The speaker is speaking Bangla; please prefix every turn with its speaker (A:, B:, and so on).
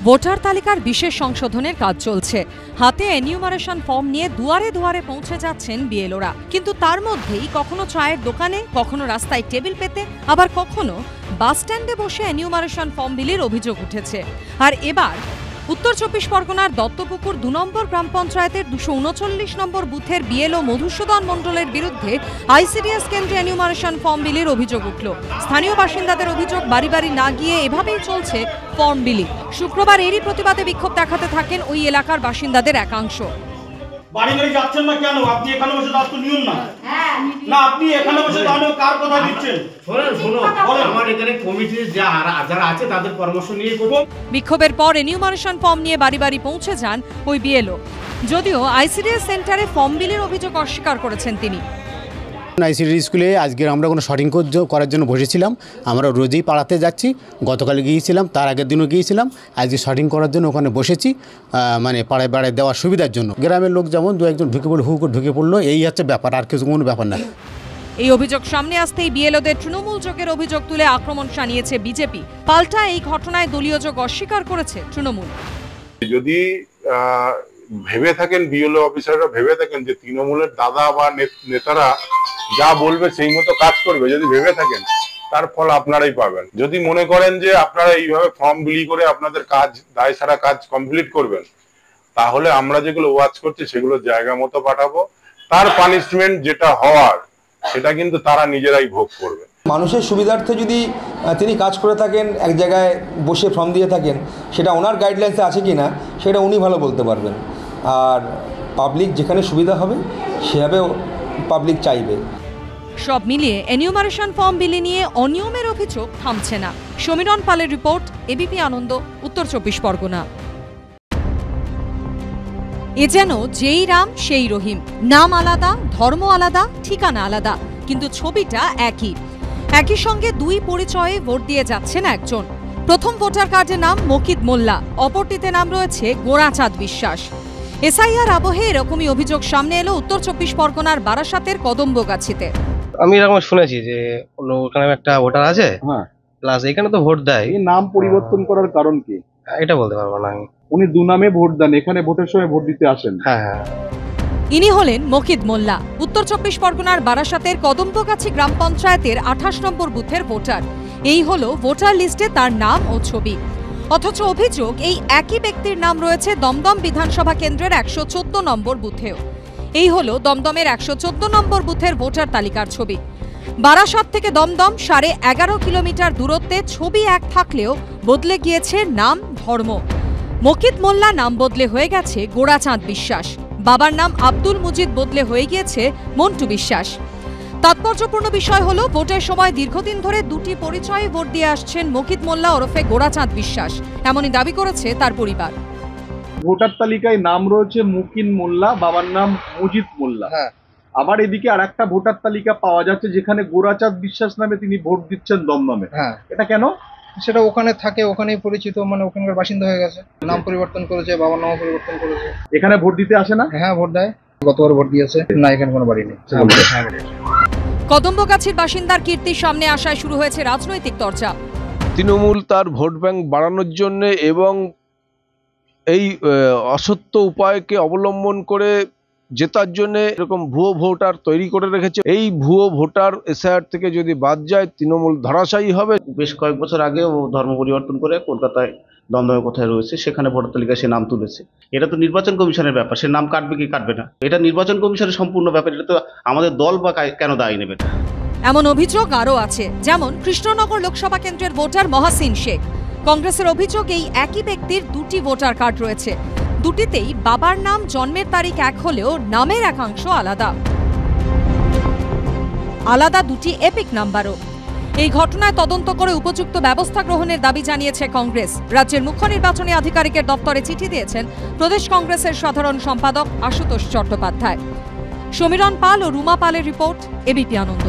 A: ভোটার তালিকার বিশেষ সংশোধনের কাজ চলছে। হাতে এনিউমারেশন ফর্ম নিয়ে দুয়ারে দুয়ারে পৌঁছে যাচ্ছেন বিএলওরা। কিন্তু তার মধ্যেই কখনো চায়ের দোকানে, কখনো রাস্তায় টেবিল পেতে, আবার কখনো বাস স্ট্যান্ডে বসে এনিউমারেশন ফর্ম বিলির অভিযোগ উঠেছে। আর এবার উত্তর ২৪ পরগনার দত্তপুকুর ২ নম্বর গ্রাম পঞ্চায়েতের ২৩৯ নম্বর বুথের বিএলও মধুসূদন মণ্ডলের বিরুদ্ধে আইসিডিএস কেন্দ্রে এনিউমারেশন ফর্ম বিলির অভিযোগ উঠল। স্থানীয় বাসিন্দাদের অভিযোগ, বাড়ি বাড়ি না গিয়ে এভাবেই চলছে ফর্ম বিলি। শুক্রবার এরই প্রতিবাদে বিক্ষোভ দেখাতে থাকেন ওই এলাকার বাসিন্দাদের একাংশ।
B: বাড়ি বাড়ি যাচ্ছেন না কেন? আপনি এখানে বসে দায়িত্ব নিউন না। না, আপনি এখানে বসে দাঁড়িয়ে কার কথা দিচ্ছেন? শুনুন, আমার এখানে কমিটির যারা আছে তাদের পরামর্শ নিয়ে করব।
A: বিক্ষোভের পর এনিউমারেশন ফর্ম নিয়ে বাড়ি বাড়ি পৌঁছে যান ওই বিএলও। যদিও আইসিডিএস সেন্টারে ফর্ম বিলির অভিযোগ অস্বীকার করেছেন তিনি।
C: আইসিডি স্কুলে আজকে আমরা কোনো শর্টিং করার জন্য বসেছিলাম। আমরা রোজই পাড়াতে যাচ্ছি, গতকাল গিয়েছিলাম, তার আগের দিনও গিয়েছিলাম। আজকে শর্টিং করার জন্য ওখানে বসেছি, মানে পাড়ায় পাড়ায় দেওয়ার সুবিধার জন্য। গ্রামের লোক যেমন দু একজন ঢুকে পড়লো, ঢুকে পড়লো, এই হচ্ছে ব্যাপার, আর কিছু কোনো ব্যাপার না।
A: এই অভিযোগ সামনে আসতেই বিএলওদের তৃণমূল যোগের অভিযোগ তুলে আক্রমণ শানিয়েছে বিজেপি। পাল্টা এই ঘটনায় দলীয় যোগ অস্বীকার করেছে তৃণমূল।
D: যদি ভেবে থাকেন, বিএলও অফিসাররা ভেবে থাকেন যে তৃণমূলের দাদা বা নেতারা যা বলবে সেই মতো কাজ করবে, যদি ভেবে থাকেন তার ফল আপনারাই পাবেন। যদি মনে করেন যে আপনারা এইভাবে ফর্ম বিলি করে আপনাদের কাজ, দায় সারা কাজ কমপ্লিট করবেন, তাহলে আমরা যেগুলো ওয়াচ করছি সেগুলো জায়গা মতো পাঠাবো। তার পানিশমেন্ট যেটা হওয়ার সেটা কিন্তু তারা নিজেরাই ভোগ করবে।
E: মানুষের সুবিধার্থে যদি তিনি কাজ করে থাকেন, এক জায়গায় বসে ফর্ম দিয়ে থাকেন, সেটা ওনার গাইডলাইন্সে আছে কি না সেটা উনি ভালো বলতে পারবেন। আর পাবলিক যেখানে সুবিধা হবে সেভাবে পাবলিক চাইবে।
A: সব মিলিয়ে এনিউমারেশন ফর্ম বিলি নিয়ে অনিয়মের অভিযোগ থামছে না। সমীরণ পালের রিপোর্ট, এবিপি আনন্দ, উত্তর ২৪ পরগনা। এ যেন যেই রাম সেই রহিম, নাম আলাদা, ধর্ম আলাদা, ঠিকানা আলাদা, কিন্তু ছবিটা একই। একই সঙ্গে দুই পরিচয়ে ভোট দিয়ে যাচ্ছেন একজন। প্রথম ভোটার কার্ডে নাম মকিদ মোল্লা, অপরটিতে নাম রয়েছে গোড়াচাঁদ বিশ্বাস। এসআইআর আবহে এরকমই অভিযোগ সামনে এলো উত্তর ২৪ পরগনার বারাসাতের কদম্বগাছিতে।
F: আমি এরকম শুনেছি যে ওখানে একটা ভোটার আছে, প্লাস এখানে তো ভোট দেয়।
G: নাম পরিবর্তন করার কারণ কি
F: এটা বলতে পারবো না আমি।
G: উনি দু নামে ভোট দেন, এখানে ভোটের সময় ভোট দিতে আসেন।
F: হ্যাঁ,
A: ইনি হলেন মকিদ মোল্লা, উত্তর ২৪ পরগনার বারাসাতের কদম্বগাছি গ্রাম পঞ্চায়েতের ২৮ নম্বর বুথের ভোটার। এই হলো ভোটার লিস্টে তার নাম ও ছবি। অথচ অভিযোগ, এই একই ব্যক্তির নাম রয়েছে দমদম বিধানসভা কেন্দ্রের ১১৪ নম্বর বুথেও। এই হলো দমদমের ১১৪ নম্বর বুথের ভোটার তালিকার ছবি। বারাসাত থেকে দমদম ১১.৫ কিলোমিটার দূরত্বে, ছবি এক থাকলেও বদলে গিয়েছে নাম, ধর্ম। মকিদ মোল্লা নাম বদলে হয়ে গেছে গোড়াচাঁদ বিশ্বাস। বাবার নাম আব্দুল মুজিদ বদলে হয়ে গিয়েছে মন্টু বিশ্বাস। তাৎপর্যপূর্ণ বিষয় হলো, ভোটের সময় দীর্ঘদিন ধরে দুটি পরিচয়ে ভোট দিয়ে আসছেন মকিদ মোল্লা ওরফে গোড়াচাঁদ বিশ্বাস, এমনই দাবি করেছে তার পরিবার।
G: ভোটার তালিকায় নাম রয়েছে মুকিন মোল্লা, বাবার নাম মুজিদ মোল্লা। আবার এদিকে আর একটা ভোটার তালিকা পাওয়া যাচ্ছে যেখানে গোড়াচাঁদ বিশ্বাস নামে তিনি ভোট দিচ্ছেন দমদমে। এটা কেন?
F: সেটা ওখানে থাকে, ওখানেই পরিচিত, মানে ওখানকার বাসিন্দা হয়ে গেছে, নাম পরিবর্তন করেছে, বাবার নাম পরিবর্তন করেছে।
G: এখানে ভোট দিতে আসে না?
F: হ্যাঁ, ভোট দেয়, গতবার ভোট দিয়েছে। না, এখানে কোনো বাড়ি নেই।
A: কদম্বগাছির বাসিন্দার কীর্তির সামনে আসায় শুরু হয়েছে রাজনৈতিক চর্চা।
H: তৃণমূল তার ভোট ব্যাংক বাড়ানোর জন্য এবং এই অসত্য উপায়কে অবলম্বন করে জেতার জন্য এরকম ভুয়ো ভোটার তৈরি করে রেখেছে। এই ভুয়ো ভোটার এসআইআর থেকে যদি বাদ যায়, তৃণমূল ধরাশায়ী হবে।
I: বেশ কয়েক বছর আগে ও ধর্ম পরিবর্তন করে কলকাতায় দমদমে কোথায় রয়েছে সেখানে ভোটার তালিকায় সে নাম তুলেছে। এটা তো নির্বাচন কমিশনের ব্যাপার, সে নাম কাটবে কি কাটবে না এটা নির্বাচন কমিশনের সম্পূর্ণ ব্যাপার। এটা তো আমাদের দল বা কেন দায়ী নেবে?
A: এমন অভিযোগ আরও আছে, যেমন কৃষ্ণনগর লোকসভা কেন্দ্রের ভোটার মহাসিন শেখ। কংগ্রেসের অভিযোগ, এই একই ব্যক্তির দুটি ভোটার কার্ড রয়েছে। দুটিতেই বাবার নাম, জন্মের তারিখ এক হলেও নামের একাংশ আলাদা। আলাদা দুটি এপিক নাম্বারও। এই ঘটনায় তদন্ত করে উপযুক্ত ব্যবস্থা গ্রহণের দাবি জানিয়েছে কংগ্রেস। রাজ্যের মুখ্য নির্বাচনী আধিকারিকের দপ্তরে চিঠি দিয়েছেন প্রদেশ কংগ্রেসের সাধারণ সম্পাদক আশুতোষ চট্টোপাধ্যায়। সমীরণ পাল ও রুমা পালের রিপোর্ট, এবিপি আনন্দ।